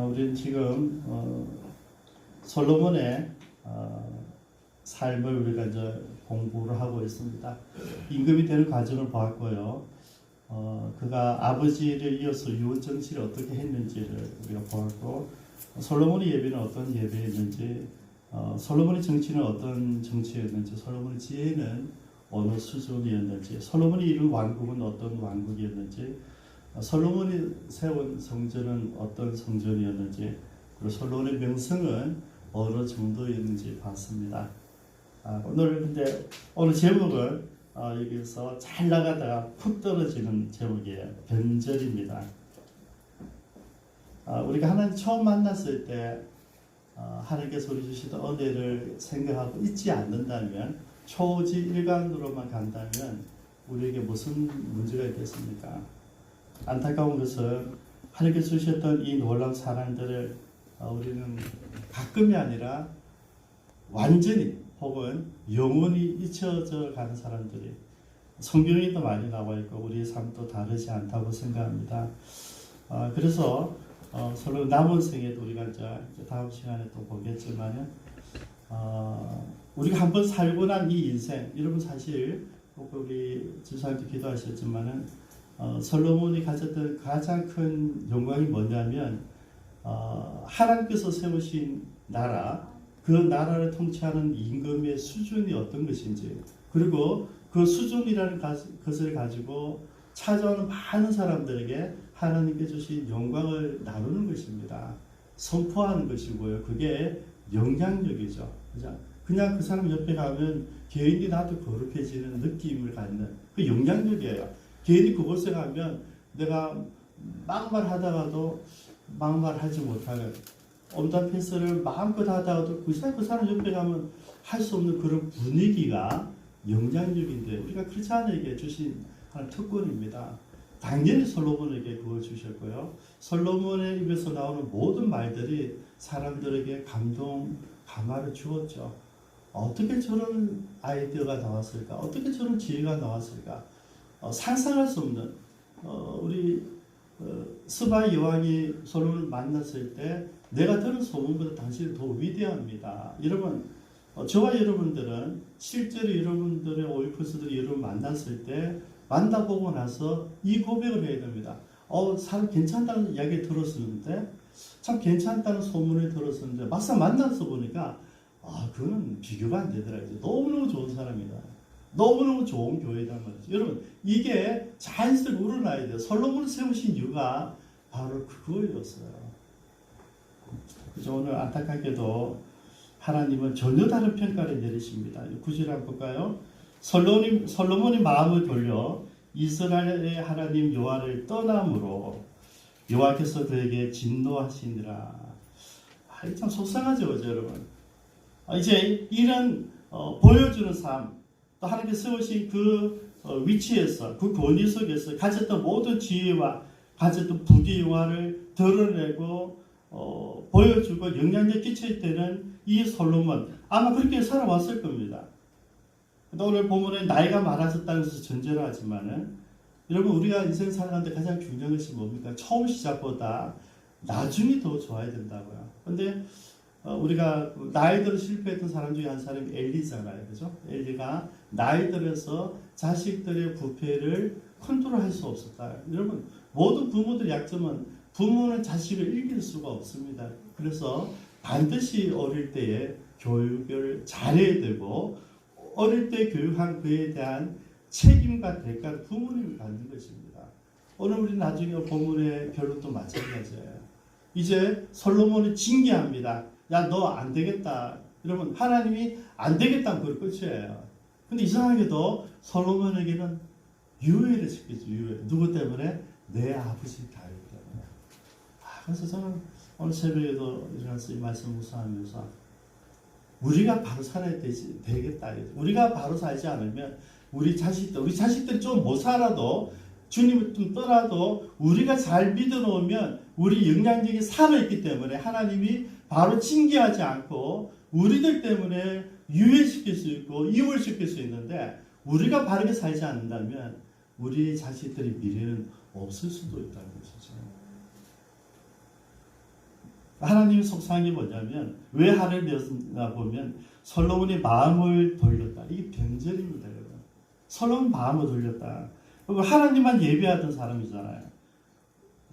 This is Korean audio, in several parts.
우리는 지금 솔로몬의 삶을 우리가 이제 공부를 하고 있습니다. 임금이 되는 과정을 보았고요. 그가 아버지를 이어서 유언 정치를 어떻게 했는지를 우리가 보았고, 솔로몬의 예배는 어떤 예배였는지, 솔로몬의 정치는 어떤 정치였는지, 솔로몬의 지혜는 어느 수준이었는지, 솔로몬이 이룬 왕국은 어떤 왕국이었는지, 솔로몬이 세운 성전은 어떤 성전이었는지, 그리고 솔로몬의 명성은 어느 정도였는지 봤습니다. 오늘 제목은 여기서 잘 나가다가 푹 떨어지는 제목이에요. 변절입니다. 우리가 하나님 처음 만났을 때 하나님께서 우리 주시던 은혜를 생각하고 잊지 않는다면, 초지 일관으로만 간다면 우리에게 무슨 문제가 있겠습니까? 안타까운 것은 하나님께서 주셨던 이 놀라운 사랑들을 우리는 가끔이 아니라 완전히 혹은 영원히 잊혀져 가는 사람들이 성경에도 많이 나와 있고 우리의 삶도 다르지 않다고 생각합니다. 그래서 서로 남은 생에도 우리가 이제 다음 시간에 또 보겠지만은 우리가 한번 살고 난 이 인생, 여러분 사실 우리 지사님도 기도하셨지만은 솔로몬이 가졌던 가장 큰 영광이 뭐냐면 하나님께서 세우신 나라, 그 나라를 통치하는 임금의 수준이 어떤 것인지, 그리고 그 수준이라는 것을 가지고 찾아오는 많은 사람들에게 하나님께 주신 영광을 나누는 것입니다. 선포하는 것이고요. 그게 영향력이죠. 그냥 그 사람 옆에 가면 개인이 나도 거룩해지는 느낌을 갖는 그 영향력이에요. 개인이 그곳에 가면 내가 막말하다가도 막말하지 못하는, 온갖 패스를 마음껏 하다가도 그 사람 옆에 가면 할 수 없는 그런 분위기가 영향력인데, 우리가 크리스찬에게 주신 하나의 특권입니다. 당연히 솔로몬에게 그걸 주셨고요. 솔로몬의 입에서 나오는 모든 말들이 사람들에게 감동, 감화를 주었죠. 어떻게 저런 아이디어가 나왔을까? 어떻게 저런 지혜가 나왔을까? 상상할 수 없는, 우리 스바 여왕이 솔로몬을 만났을 때 내가 들은 소문보다 당신이 더 위대합니다. 여러분, 저와 여러분들은 실제로 여러분들의 오이퍼스들이 여러분 만났을 때 만나보고 나서 이 고백을 해야 됩니다. 사람 괜찮다는 이야기 들었었는데, 참 괜찮다는 소문을 들었었는데 막상 만나서 보니까 그건 비교가 안 되더라고요. 너무너무 좋은 사람이다. 너무너무 좋은 교회다 말이죠. 여러분, 이게 자연스럽게 우러나야 돼요. 솔로몬을 세우신 이유가 바로 그거였어요. 그래서 오늘 안타깝게도 하나님은 전혀 다른 평가를 내리십니다. 9절 한번 볼까요? 솔로몬이 마음을 돌려 이스라엘의 하나님 여호와를 떠남으로 여호와께서 그에게 진노하시니라. 이게 참 속상하죠, 그죠, 여러분? 이제 이런 보여주는 삶, 또 하나님께서 세우신 그 위치에서, 그 권위 속에서 가졌던 모든 지혜와 가졌던 부귀 영화를 드러내고 보여주고 영향력 끼칠 때는 이 솔로몬 아마 그렇게 살아왔을 겁니다. 오늘 본문에 나이가 많아졌다는 것을 전제로 하지만은, 여러분, 우리가 인생 살아가는데 가장 중요한 것이 뭡니까? 처음 시작보다 나중이 더 좋아야 된다고요. 근데 우리가 나이 들어 실패했던 사람 중에 한 사람이 엘리잖아요. 그죠? 엘리가 나이 들어서 자식들의 부패를 컨트롤할 수 없었다. 여러분, 모든 부모들의 약점은 부모는 자식을 이길 수가 없습니다. 그래서 반드시 어릴 때에 교육을 잘해야 되고, 어릴 때 교육한 그에 대한 책임과 대가를 부모님이 갖는 것입니다. 오늘 우리 나중에 본문의 결론도 마찬가지예요. 이제 솔로몬이 징계합니다. 야, 너 안 되겠다. 여러분, 하나님이 안 되겠다는 그 끝이에요. 근데 이상하게도 솔로몬에게는 유예를 시키죠. 유예. 누구 때문에? 내 아버지 다윗 때문에. 그래서 저는 오늘 새벽에도 일어나서 이 말씀 묵상하면서 우리가 바로 살아야 되겠다. 우리가 바로 살지 않으면 우리 자식들이 좀 못 살아도, 주님을 좀 떠나도 우리가 잘 믿어놓으면 우리 영향력이 살아있기 때문에 하나님이 바로 징계하지 않고 우리들 때문에 유예시킬 수 있고 이월시킬 수 있는데, 우리가 바르게 살지 않는다면 우리 자식들의 미래는 없을 수도 있다는 것이죠. 하나님이 속상한 게 뭐냐면 왜 하를 내었나 보면 솔로몬이 마음을 돌렸다. 이게 변절입니다. 솔로몬 마음을 돌렸다. 그리고 하나님만 예배하던 사람이잖아요.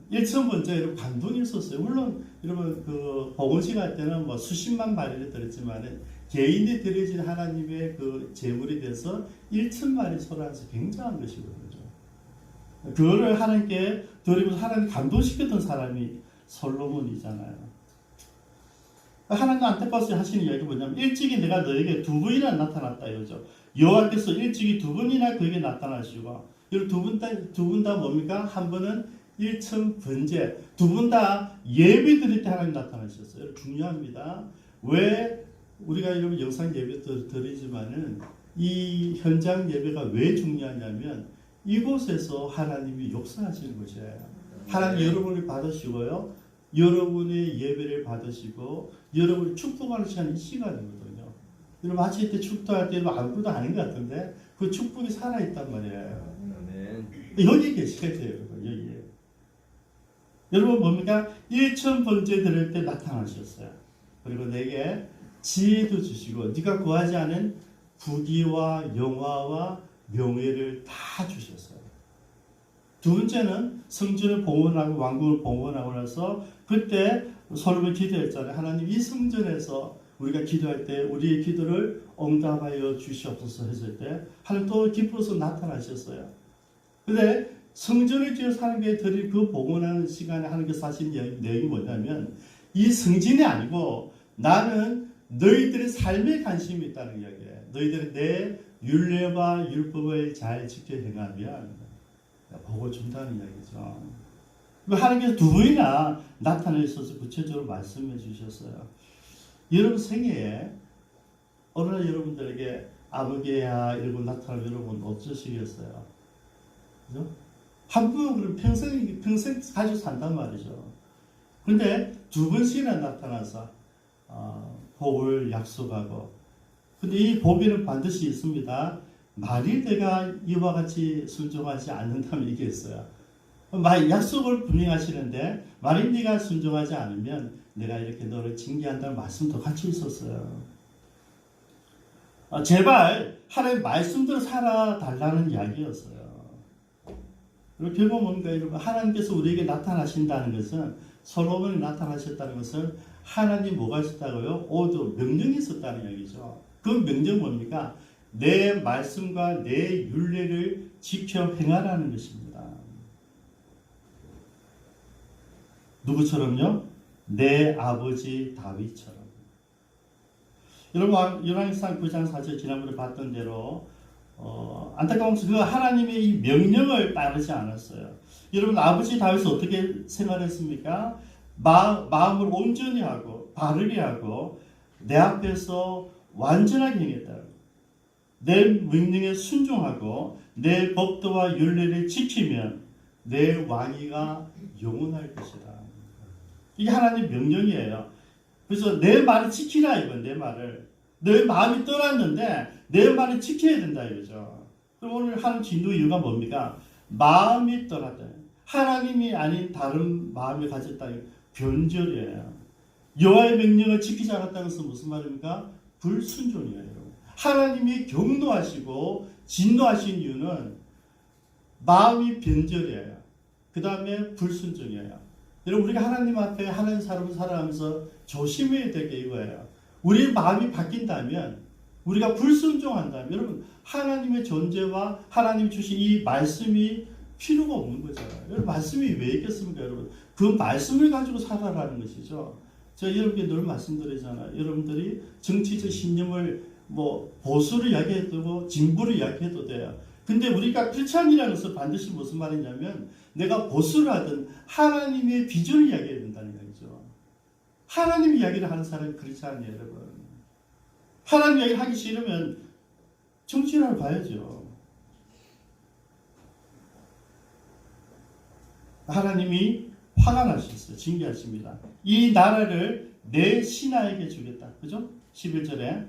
일천 번째 여러분 감동이 있었어요. 물론 여러분 그 복음식 할 때는 뭐 수십만 마리를 드렸지만은 개인이 드려진 하나님의 그 제물이 돼서 1천마리 소라서 굉장한 것이거든요. 그거를 하나님께 드리면서 하나님 감동시켰던 사람이 솔로몬이잖아요. 하나님 안타까워서 하시는 이야기 뭐냐면 일찍이 내가 너에게 두 번이나 나타났다 이거죠. 여호와께서 일찍이 두 번이나 그에게 나타나시고 두 분 다 뭡니까? 한 번은 일천 번째, 두 분 다 예배 드릴 때 하나님 나타나셨어요. 중요합니다. 왜 우리가 이런 영상 예배 드리지만은 이 현장 예배가 왜 중요하냐면 이곳에서 하나님이 역사하시는 것이에요. 하나님 여러분을 받으시고요. 여러분의 예배를 받으시고 여러분을 축복하는 시간이 이 시간이거든요. 여러분 마치 때 축도할 때도 아무것도 아닌 것 같은데 그 축복이 살아있단 말이에요. 여기 계셔야 돼요. 여러분. 여기에. 여러분 뭡니까? 1,000번째 드릴 때 나타나셨어요. 그리고 내게 지혜도 주시고 네가 구하지 않은 부귀와 영화와 명예를 다 주셨어요. 두 번째는 성전을 봉헌하고 왕궁을 봉헌하고 나서 그때 솔로몬이 기도했잖아요. 하나님 이 성전에서 우리가 기도할 때 우리의 기도를 응답하여 주시옵소서 했을 때 하나님 또 기뻐서 나타나셨어요. 근데 성전을 지어서 하나님께 드릴 그 봉헌하는 시간에 하나님께서 하신 내용이 뭐냐면 이 성전이 아니고 나는 너희들의 삶에 관심이 있다는 이야기예요. 너희들이 내 율례와 율법을 잘 지켜 행하면 복을 준다는 이야기죠. 하나님께서 두 번이나 나타내셔서 구체적으로 말씀해 주셨어요. 여러분 생애에 어느 날 여러분들에게 아버지야 이러고 나타나면 여러분 어쩌시겠어요? 그죠? 한 분은 그럼 평생 가지고 산단 말이죠. 그런데 두 번씩이나 나타나서 복을 약속하고 근데 이 복에는 반드시 있습니다. 만일 내가 이와 같이 순종하지 않는다면 이게 있어요. 약속을 분명히 하시는데 만일 네가 순종하지 않으면 내가 이렇게 너를 징계한다는 말씀도 같이 있었어요. 제발 하나님의 말씀대로 살아달라는 이야기였어요. 그리고 결국 뭔가 여러분 하나님께서 우리에게 나타나신다는 것은 솔로몬이 나타나셨다는 것은 하나님 뭐가 있었다고요? 오도 명령이 있었다는 이야기죠. 그 명령은 뭡니까? 내 말씀과 내 율례를 지켜 행하라는 것입니다. 누구처럼요? 내 아버지 다윗처럼. 여러분 열왕기상 9장 4절 지난번에 봤던 대로 안타까운 것은 그 하나님의 이 명령을 따르지 않았어요. 여러분 아버지 다윗은 어떻게 생활했습니까? 마음을 온전히 하고 바르게 하고 내 앞에서 완전하게 행했다. 내 명령에 순종하고 내 법도와 율례를 지키면 내 왕위가 영원할 것이다. 이게 하나님 명령이에요. 그래서 내 말을 지키라 이건 내 말을. 내 마음이 떠났는데 내 말을 지켜야 된다 이거죠. 그럼 오늘 하는 진도 이유가 뭡니까? 마음이 떠났다. 하나님이 아닌 다른 마음을 가졌다. 변절이에요. 여호와의 명령을 지키지 않았다는 것은 무슨 말입니까? 불순종이에요. 하나님이 경노하시고 진노하신 이유는 마음이 변절이에요. 그 다음에 불순종이에요. 여러분 우리가 하나님 앞에 하나님 사람을 살아가면서 조심해야 될 게 이거예요. 우리 마음이 바뀐다면 우리가 불순종한다면 여러분 하나님의 존재와 하나님 주신 이 말씀이 필요가 없는 거잖아요. 여러분 말씀이 왜 있겠습니까? 여러분 그 말씀을 가지고 살아라는 것이죠. 제가 여러분께 늘 말씀드리잖아요. 여러분들이 정치적 신념을 보수를 이야기해도 진보를 이야기해도 돼요. 근데 우리가 크리스찬이라는 것은 반드시 무슨 말이냐면 내가 보수를 하든 하나님의 비전을 이야기해야 된다는 얘기죠. 하나님 이야기를 하는 사람이 크리스찬이에요, 여러분. 하나님 이야기를 하기 싫으면 정치를 봐야죠. 하나님이 화가 나셨어요. 징계하십니다. 이 나라를 내 신하에게 주겠다. 그죠? 11절에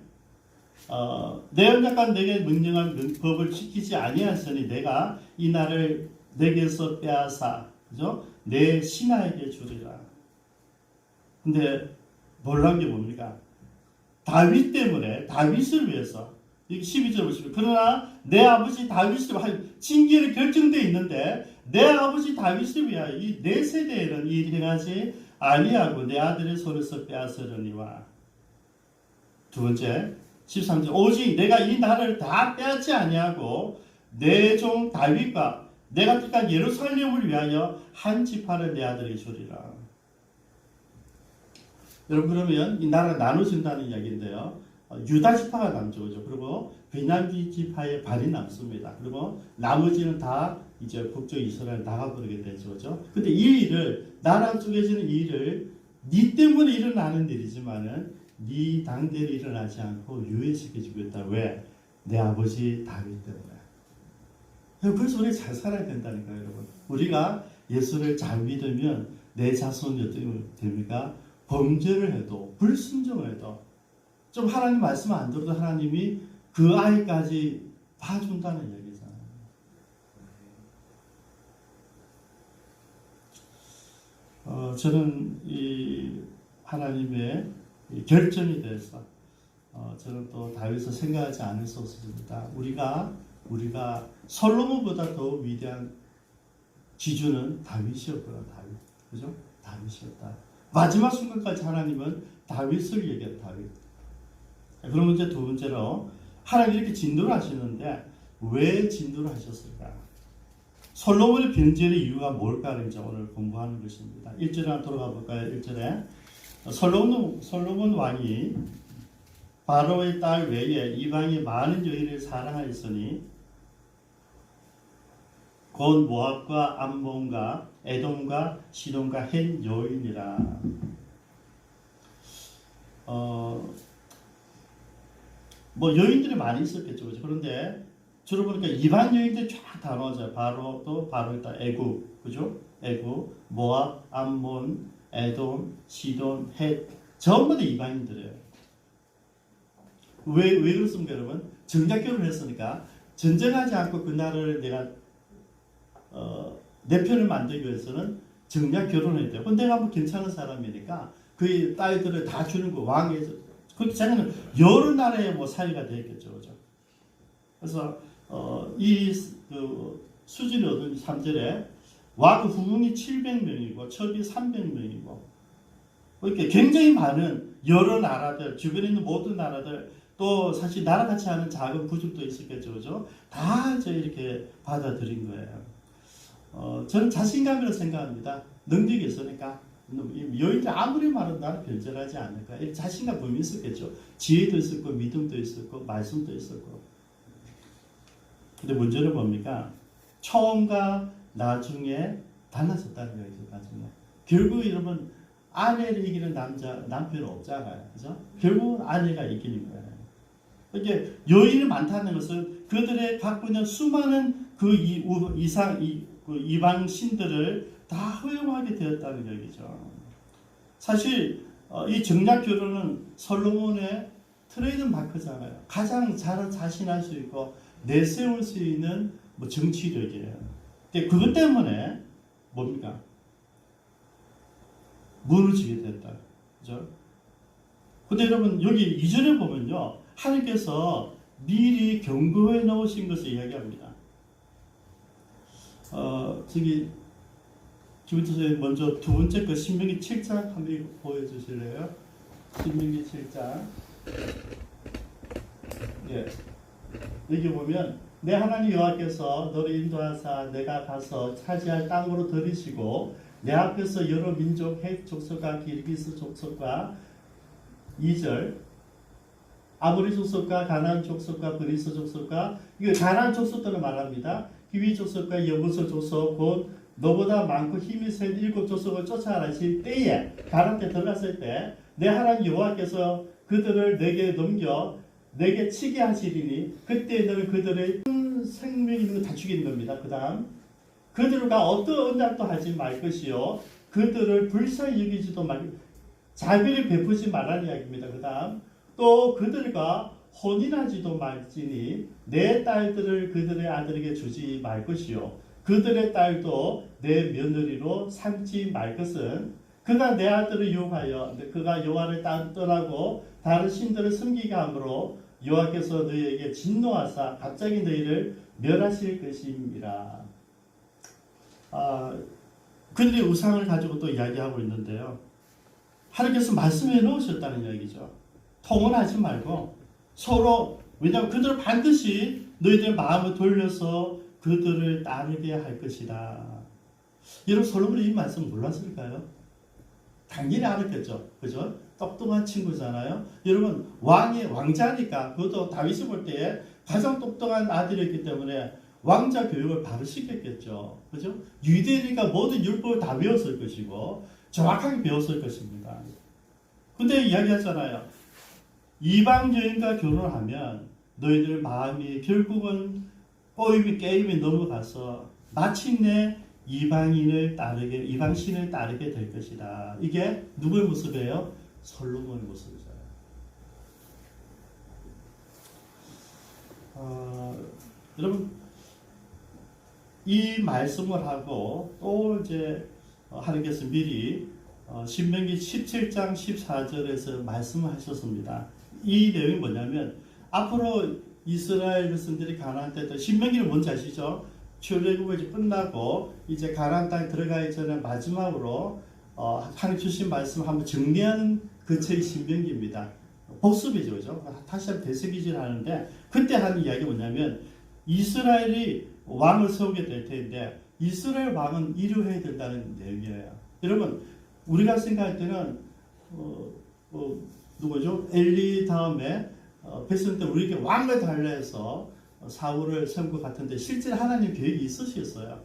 내 언약과 내게 명령한 법을 지키지 아니하시니 내가 이 나라를 내게서 빼앗아 그죠? 내 신하에게 주리라. 근데 놀란 게 뭡니까? 다윗 때문에, 다윗을 위해서. 이게 12절 보시면, 그러나 내 아버지 다윗을 위하여, 징계를 결정되어 있는데, 내 아버지 다윗을 위하여 이 내 세대에는 이 일을 행하지 아니하고 내 아들의 손에서 빼앗으려니와. 두 번째, 13절, 오직 내가 이 나라를 다 빼앗지 아니하고 내 종 다윗과 내가 택한 예루살렘을 위하여 한 지파를 내 아들에게 주리라. 여러분, 그러면 이 나라가 나눠진다는 이야기인데요. 유다 지파가 남죠. 그죠? 그리고 베냐민 지파의 발이 남습니다. 그리고 나머지는 다 이제 북쪽 이스라엘 나가버리게 되죠. 그죠? 근데 이 일을, 나라 쪼개지는 이 일을 니 때문에 일어나는 일이지만은 네 당대로 일어나지 않고 유예시켜주고 있다. 왜? 내 아버지 다윗 때문에. 그래서 우리가 잘 살아야 된다니까요, 여러분. 우리가 예수를 잘 믿으면 내 자손이 어떻게 됩니까? 범죄를 해도, 불순종을 해도, 좀 하나님 말씀 안 들어도 하나님이 그 아이까지 봐준다는 얘기잖아요. 저는 이 하나님의 결정에 대해서 저는 또 다윗을 생각하지 않을 수 없습니다. 우리가 솔로몬보다 더 위대한 기준은 다윗이었고요. 다윗, 그죠? 다윗이었다. 마지막 순간까지 하나님은 다윗을 얘기했다. 다윗. 그러면 이제 두 번째로, 하나님 이렇게 진노를 하시는데 왜 진노를 하셨을까? 솔로몬의 변절의 이유가 뭘까를 이제 오늘 공부하는 것입니다. 1절에 한번 돌아가 볼까요? 1절에 솔로몬 왕이 바로의 딸 외에 이방의 많은 여인을 사랑하였으니 곧 모압과 암몬과 에돔과 시돈과 헷 여인이라. 뭐 여인들이 많이 있었겠죠. 그런데 주로 보니까 이방 여인들이 쫙 다 나오죠. 바로도 바로의 딸 애굽, 그죠? 애굽, 모압, 암몬, 에돔, 시돈, 헷, 전부 다 이방인들이에요. 왜 그렇습니까, 여러분? 정작 결혼을 했으니까 전쟁하지 않고 그 나라를 내가 내 편을 만들기 위해서는 정작 결혼해야 돼요. 근데 내가 뭐 괜찮은 사람이니까 그 딸들을 다 주는 거, 왕에서. 그렇게 자기는 여러 나라의 뭐 사위가 되었겠죠, 그죠? 그래서 수진이 얻은 3절에 왕 후궁이 700명이고 첩이 300명이고 이렇게 굉장히 많은 여러 나라들, 주변에 있는 모든 나라들, 또 사실 나라같이 하는 작은 부족도 있었겠죠, 그죠? 다 이제 이렇게 받아들인 거예요. 저는 자신감이라고 생각합니다. 능력이 있으니까. 여인들 아무리 말해도 나는 변절하지 않을까. 이렇게 자신감 분명히 있었겠죠. 지혜도 있었고, 믿음도 있었고, 말씀도 있었고. 근데 문제는 뭡니까? 처음과 나중에 달라졌다는 거죠, 나중에. 결국 여러분, 아내를 이기는 남편은 없잖아요. 그죠? 결국 아내가 이기는 거예요. 이게 여인이 많다는 것은 그들의 갖고 있는 수많은 이방 신들을 다 허용하게 되었다는 얘기죠. 사실 이 정략 결혼은 솔로몬의 트레이드 마크잖아요. 가장 잘 자신할 수 있고 내세울 수 있는 뭐 정치력이에요. 근데 그것 때문에 뭡니까? 무너지게 됐다. 그죠? 근데 여러분 여기 2절에 보면요, 하나님께서 미리 경고해 놓으신 것을 이야기합니다. 저기 김은태 먼저 두 번째 거 신명기 7장 한번 보여주실래요? 신명기 7장. 예. 여기 보면 내 하나님 여호와께서 너를 인도하사 내가 가서 차지할 땅으로 들이시고 내 앞에서 여러 민족 헷 족속과 기르기스 족속과 2절 아모리 족속과 가나안 족속과 브리스 족속과 이거 가나안 족속들을 말합니다. 히위 족속과 여부스 족속 곧 너보다 많고 힘이 센 7족속을 쫓아가실 때에 가나안 때 들어갔을 때 내 하나님 여호와께서 그들을 내게 넘겨 내게 치게 하시리니 그때 너는 그들의 생명 있는 거 다 죽이는 겁니다. 그 다음 그들과 어떤 언약도 하지 말 것이요 그들을 불쌍히 여기지도 말 자비를 베푸지 말라는 이야기입니다. 그 다음 또 그들과 혼인하지도 말지니 내 딸들을 그들의 아들에게 주지 말 것이요 그들의 딸도 내 며느리로 삼지 말 것은 그가 내 아들을 유혹하여 그가 여호와를 떠나고 다른 신들을 섬기게 함으로 여호와께서 너희에게 진노하사 갑자기 너희를 멸하실 것임이라. 그들이 우상을 가지고 또 이야기하고 있는데요. 하나님께서 말씀해 놓으셨다는 이야기죠. 통언하지 말고 서로, 왜냐하면 그들은 반드시 너희들의 마음을 돌려서 그들을 따르게 할 것이다. 여러분, 솔로몬이 이 말씀 몰랐을까요? 당연히 알았겠죠. 그죠? 똑똑한 친구잖아요. 여러분, 왕자니까, 그것도 다윗이 볼 때에 가장 똑똑한 아들이었기 때문에 왕자 교육을 바로 시켰겠죠. 그죠? 유대니까 모든 율법을 다 배웠을 것이고, 정확하게 배웠을 것입니다. 근데 이야기하잖아요. 이방 여인과 결혼하면 너희들 마음이 결국은 게임에 넘어가서 마침내 이방신을 따르게 될 것이다. 이게 누구의 모습이에요? 솔로몬의 모습이잖아요. 여러분, 이 말씀을 하고 또 이제 하나님께서 미리 신명기 17장 14절에서 말씀을 하셨습니다. 이 내용이 뭐냐면 앞으로 이스라엘 백성들이 가나안 때, 신명기는 뭔지 아시죠? 출애굽이 이제 끝나고 이제 가나안 땅에 들어가기 전에 마지막으로 하나님 주신 말씀을 한번 정리하는 그 책이 신명기입니다. 복습이죠, 그죠? 다시 한번 되새기질 하는데, 그때 하는 이야기가 뭐냐면 이스라엘이 왕을 세우게 될 텐데 이스라엘 왕은 이루어야 된다는 내용이에요. 여러분, 우리가 생각할 때는 누구죠? 엘리 다음에 백성 때 우리에게 왕을 달라 해서 사울을 세운 것 같은데 실제로 하나님 계획이 있으셨어요.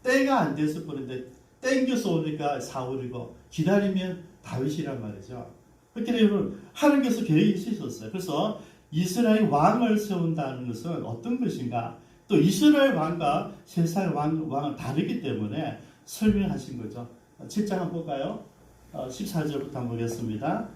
때가 안 됐을 뿐인데 땡겨서 오니까 사울이고 기다리면 다윗이란 말이죠. 그렇게 여러분, 하나님께서 계획이 있으셨어요. 그래서 이스라엘 왕을 세운다는 것은 어떤 것인가? 또 이스라엘 왕과 세상 왕은 다르기 때문에 설명하신 거죠. 7장 한번 볼까요? 14절부터 한번 보겠습니다.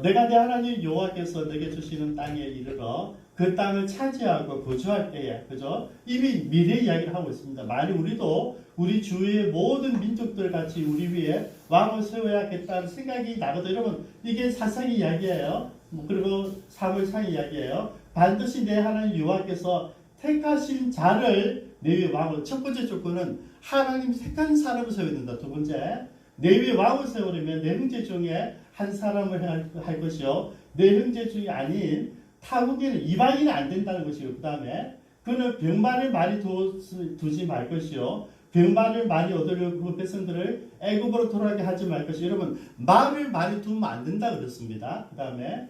내가 내 하나님 여호와께서 내게 주시는 땅에 이르러 그 땅을 차지하고 거주할 때에, 그죠? 이미 미래 이야기를 하고 있습니다. 만약 우리도 우리 주위의 모든 민족들 같이 우리 위에 왕을 세워야겠다는 생각이 나거든요. 여러분, 이게 사상의 이야기예요. 그리고 사물상의 이야기예요. 반드시 내 하나님 여호와께서 택하신 자를 내 위에 왕으로, 첫 번째 조건은 하나님이 택한 사람을 세워야 된다. 두 번째, 내 위에 왕을 세우려면 내 형제 중에 한 사람을 할 것이요, 내 형제 중에 아닌 타국에는 이방인은 안 된다는 것이고, 그 다음에 그는 병마를 많이 두지 말 것이요, 병마를 많이 얻으려고 그 백성들을 애굽으로 돌아가게 하지 말 것이요. 여러분, 말을 많이 두면 안 된다 그랬습니다. 그 다음에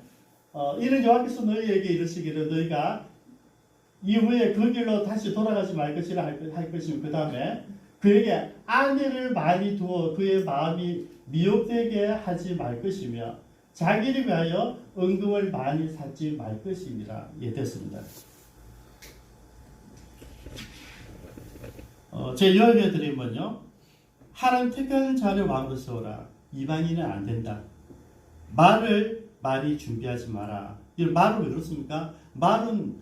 이는 여호와께서 너희에게 이르시기를 너희가 이후에 그 길로 다시 돌아가지 말 것이라 할 것이며, 그 다음에 그에게 아내를 많이 두어 그의 마음이 미혹되게 하지 말 것이며 자기를 위하여 은금을 많이 샀지 말 것이니라. 예, 됐습니다. 제 요약해드리면요, 하나님 택하는 자를 왕으로 세워라. 이방인은 안 된다. 말을 많이 준비하지 마라. 이 말은 왜 그렇습니까? 말은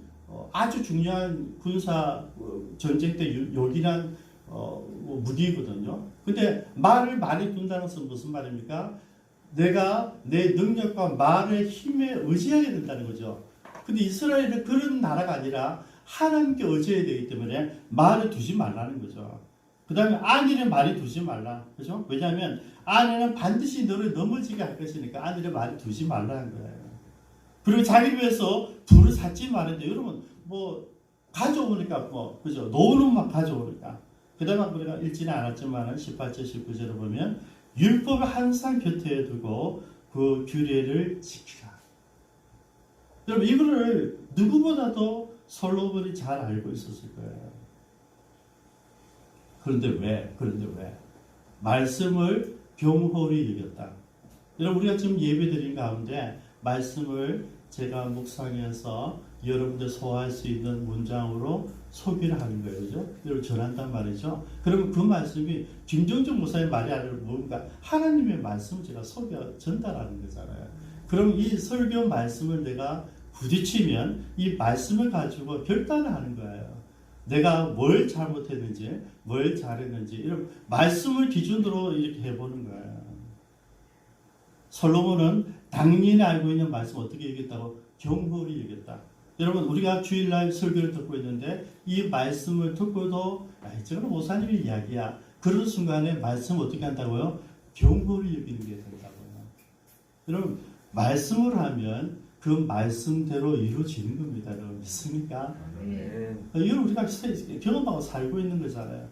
아주 중요한 군사 전쟁 때 요긴한 무기거든요. 근데 말을 많이 둔다는 것은 무슨 말입니까? 내가 내 능력과 말의 힘에 의지하게 된다는 거죠. 근데 이스라엘은 그런 나라가 아니라 하나님께 의지해야 되기 때문에 말을 두지 말라는 거죠. 그 다음에 아내를 많이 두지 말라. 그죠? 왜냐하면 아내는 반드시 너를 넘어지게 할 것이니까 아내를 많이 두지 말라는 거예요. 그리고 자기를 위해서 둘을 샀지 말인데, 여러분, 가져오니까, 그죠? 노는 막 가져오니까. 그 다음에 우리가 읽지는 않았지만 18절, 19절을 보면 율법을 항상 곁에 두고 그 규례를 지키라. 여러분, 이거를 누구보다도 솔로몬이 잘 알고 있었을 거예요. 그런데 왜? 말씀을 경홀히 여겼다. 여러분, 우리가 지금 예배드린 가운데 말씀을 제가 묵상해서 여러분들 소화할 수 있는 문장으로 소개를 하는 거예요. 그죠? 여러분, 전한단 말이죠. 그러면 그 말씀이 김정준 목사의 말이 아니라 뭔가 하나님의 말씀을 제가 전달하는 거잖아요. 그럼 이 설교 말씀을 내가 부딪히면 이 말씀을 가지고 결단을 하는 거예요. 내가 뭘 잘못했는지, 뭘 잘했는지, 이런 말씀을 기준으로 이렇게 해보는 거예요. 솔로몬은 당연히 알고 있는 말씀 어떻게 얘기했다고? 경홀히 얘기했다. 여러분 우리가 주일날 설교를 듣고 있는데 이 말씀을 듣고도 저건 목사님의 이야기야. 그런 순간에 말씀 어떻게 한다고요? 경홀히 여기는 게 된다고요. 여러분 말씀을 하면 그 말씀대로 이루어지는 겁니다. 여러분 믿습니까? 이걸 우리가 경험하고 살고 있는 거잖아요.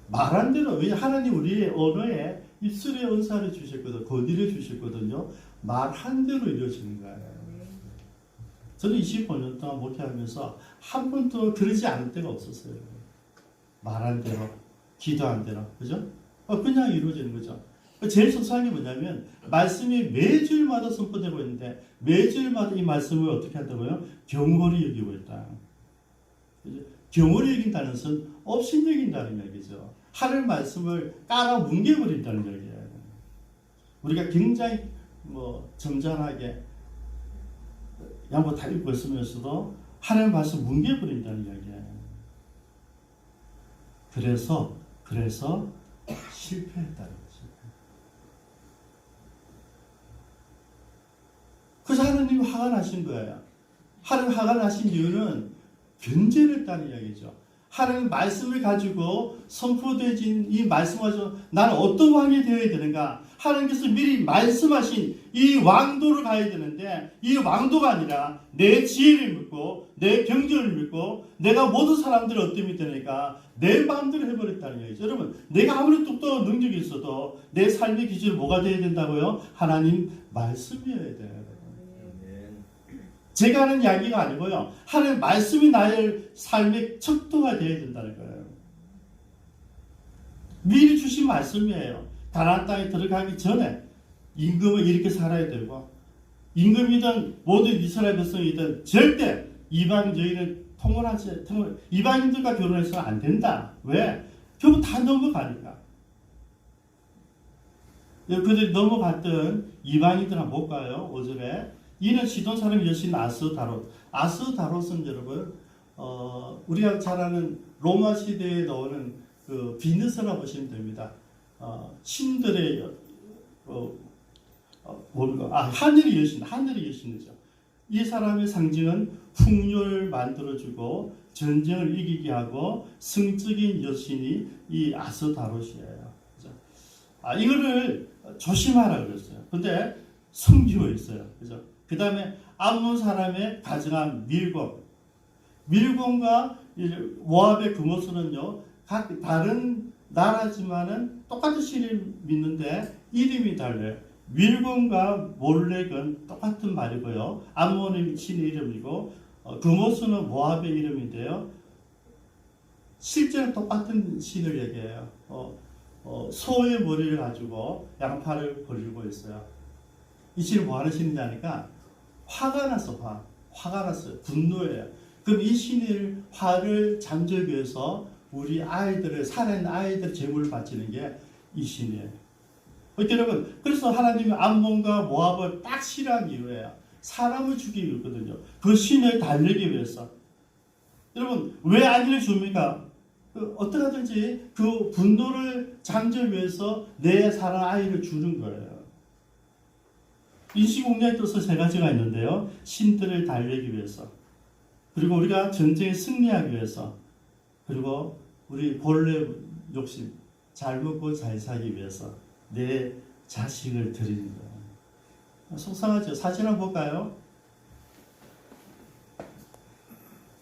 말한 대로 왜 하나님 우리의 언어에 입술의 은사를 주셨거든요. 권위를 주셨거든요. 말한 대로 이루어지는 거예요. 저는 25년 동안 목회하면서 한 번도 그러지 않을 때가 없었어요. 말한 대로, 기도한 대로, 그죠? 그냥 이루어지는 거죠. 제일 소소한 게 뭐냐면 말씀이 매주일마다 선포되고 있는데 매주일마다 이 말씀을 어떻게 한다고요? 경홀히 여기고 있다. 그죠? 경홀히 여긴다는 것은 업신여긴다는 얘기죠. 하늘 말씀을 깔아 뭉개버린다는 얘기예요. 우리가 굉장히 점잖하게 양보 다 입고 있으면서도 하늘 말씀 뭉개버린다는 이야기예요. 그래서 실패했다는 거죠. 그래서 하나님이 화가 나신 거예요. 하나님 화가 나신 이유는 견제를 했다는 이야기죠. 하나님 말씀을 가지고 선포되진 이 말씀 가지고 나는 어떤 왕이 되어야 되는가? 하나님께서 미리 말씀하신 이 왕도를 가야 되는데 이 왕도가 아니라 내 지혜를 믿고 내 경전을 믿고 내가 모든 사람들을 어떻게 믿으니까 내 마음대로 해버렸다는 얘기죠. 여러분 내가 아무리 똑똑한 능력이 있어도 내 삶의 기준이 뭐가 되어야 된다고요? 하나님 말씀이어야 돼요. 제가 하는 이야기가 아니고요. 하나님 말씀이 나의 삶의 척도가 되어야 된다는 거예요. 미리 주신 말씀이에요. 가나안 땅에 들어가기 전에 임금은 이렇게 살아야 되고 임금이든 모든 이스라엘 백성이든 절대 이방 여인을 이방인들과 결혼해서는 안 된다. 왜? 결국 다 넘어가니까. 그들이 넘어갔던 이방인들은 못 가요. 5절에 이는 시돈 사람 여신 아스다롯. 아스다롯은 여러분 우리가 잘 아는 로마 시대에 나오는 그 비너스라고 보시면 됩니다. 신들의 하늘의 여신이죠. 이 사람의 상징은 풍요를 만들어주고 전쟁을 이기게 하고 성적인 여신이 이 아스다롯이에요. 그죠? 이거를 조심하라 그랬어요. 근데 성기고 있어요. 그죠? 그 다음에 암몬 사람의 가정한 밀곰과 모압의 그모스는요 각 다른 나라지만은 똑같은 신을 믿는데 이름이 달라요. 밀곰과 몰렉은 똑같은 말이고요. 암몬의 신의 이름이고 그모스는 모압의 이름인데요. 실제로 똑같은 신을 얘기해요. 소의 머리를 가지고 양팔을 벌리고 있어요. 이 신이 뭐 하는 신인지 아니까 화가 났어요. 분노예요. 그럼 이 신의 화를 잠재우기 위해서 우리 아이들을 살아있는 아이들 제물을 바치는 게 이 신이에요. 여러분 그래서 하나님이 암몬과 모압을 딱 싫어한 이유예요. 사람을 죽이기 위해서거든요. 그 신을 달래기 위해서. 여러분 왜 아기를 줍니까? 어떻게 하든지 그 분노를 잠재우기 위해서 내 사랑 아이를 주는 거예요. 인시공략에 떠서 세 가지가 있는데요. 신들을 달래기 위해서, 그리고 우리가 전쟁에 승리하기 위해서, 그리고 우리 본래 욕심, 잘 먹고 잘 살기 위해서 내 자식을 드리는 거예요. 속상하죠? 사진 한번 볼까요?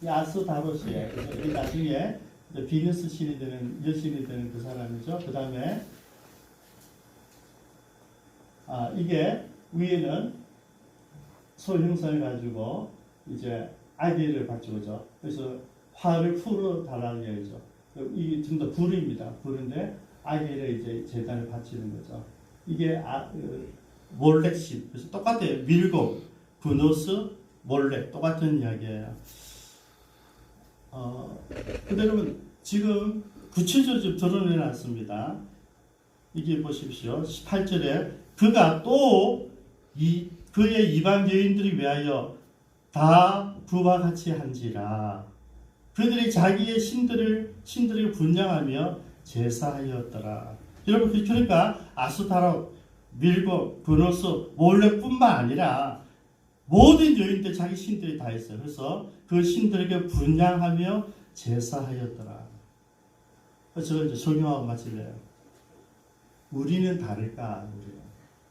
이 아스다롯이에요. 이 나중에 비너스 신이 되는, 여신이 되는 그 사람이죠. 그 다음에 이게 위에는 소 형상을 가지고 이제 아기를 바치고죠. 그래서 화를 풀어 달라는 얘기죠. 이게 좀 더 불입니다. 불인데 아기를 이제 제단을 바치는 거죠. 이게 몰렉신. 그래서 똑같아요. 밀곰, 그노스, 몰렉 똑같은 이야기예요. 근데 여러분 지금 구체적으로 좀 드러내놨습니다. 이게 보십시오. 18절에 그가 또 그의 이방 여인들이 위하여 다 그와 같이 한지라. 그들이 자기의 신들에게 분양하며 제사하였더라. 여러분 그러니까 아스타롯 밀고 그노스 몰래뿐만 아니라 모든 여인들 자기 신들이 다 있어요. 그래서 그 신들에게 분양하며 제사하였더라. 저는 이제 설명하고 마칠래요. 우리는 다를까?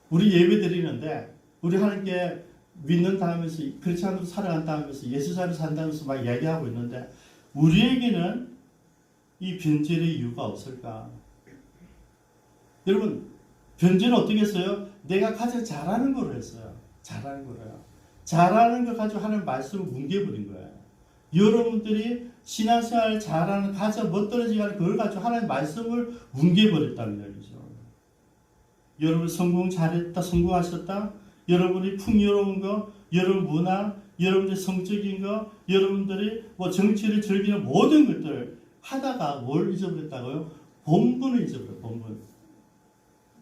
우리 예배 드리는데 우리 하나님께 믿는다 하면서 크리스찬으로 살아간다 하면서 예수자로 산다면서 막 얘기하고 있는데 우리에게는 이 변절의 이유가 없을까? 여러분 변절은 어떻게 했어요? 내가 가장 잘하는 거로 했어요. 잘하는 거로요. 잘하는 거 가지고 하는 말씀을 뭉개버린 거예요. 여러분들이 신앙생활 잘하는 가장 멋들어지게 하는 그걸 가지고 하나님 말씀을 뭉개버렸다는 얘기죠. 여러분 성공 잘했다, 성공하셨다. 여러분이 풍요로운 거, 여러분 문화, 여러분들 성적인 거, 여러분들이 뭐 정치를 즐기는 모든 것들 하다가 뭘 잊어버렸다고요? 본분을 잊어버려요. 본분.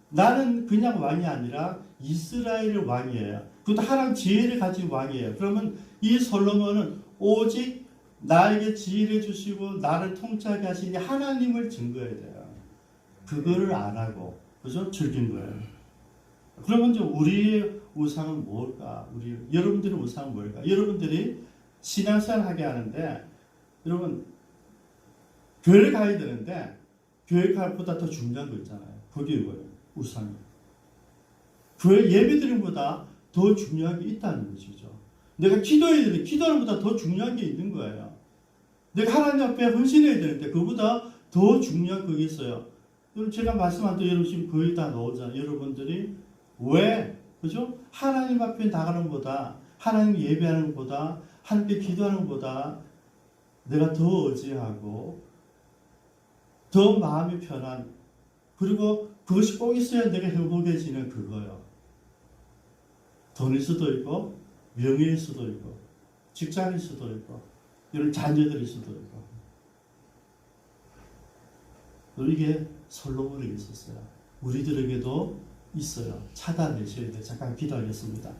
나는 그냥 왕이 아니라 이스라엘의 왕이에요. 그것도 하나님 지혜를 가진 왕이에요. 그러면 이 솔로몬은 오직 나에게 지혜를 주시고 나를 통치하게 하시니 하나님을 증거해야 돼요. 그거를 안 하고 그죠? 즐긴 거예요. 그러면 이제 우리의 우상은 뭘까? 여러분들의 우상은 뭘까? 여러분들이 신앙생활 하게 하는데 여러분 교회를 가야 되는데 교회 가보다 더 중요한 거 있잖아요. 그게 이거예요. 우상이. 교회 예배드림 보다 더 중요한 게 있다는 것이죠. 내가 기도해야 되는데 기도하는 것보다 더 중요한 게 있는 거예요. 내가 하나님 앞에 헌신해야 되는데 그보다 더 중요한 그게 있어요. 제가 말씀한 대로 여러분 지금 거의 다 나오잖아요. 여러분들이 왜 그죠? 하나님 앞에 나가는 것보다 하나님 예배하는 것보다 하나님께 기도하는 것보다 내가 더 의지하고 더 마음이 편한 그리고 그것이 꼭 있어야 내가 행복해지는 그거요. 돈일 수도 있고 명예일 수도 있고 직장일 수도 있고 이런 자녀들일 수도 있고 이게 솔로몬에게 있었어요. 우리들에게도 있어요. 찾아내셔야 돼요. 잠깐 기도하겠습니다.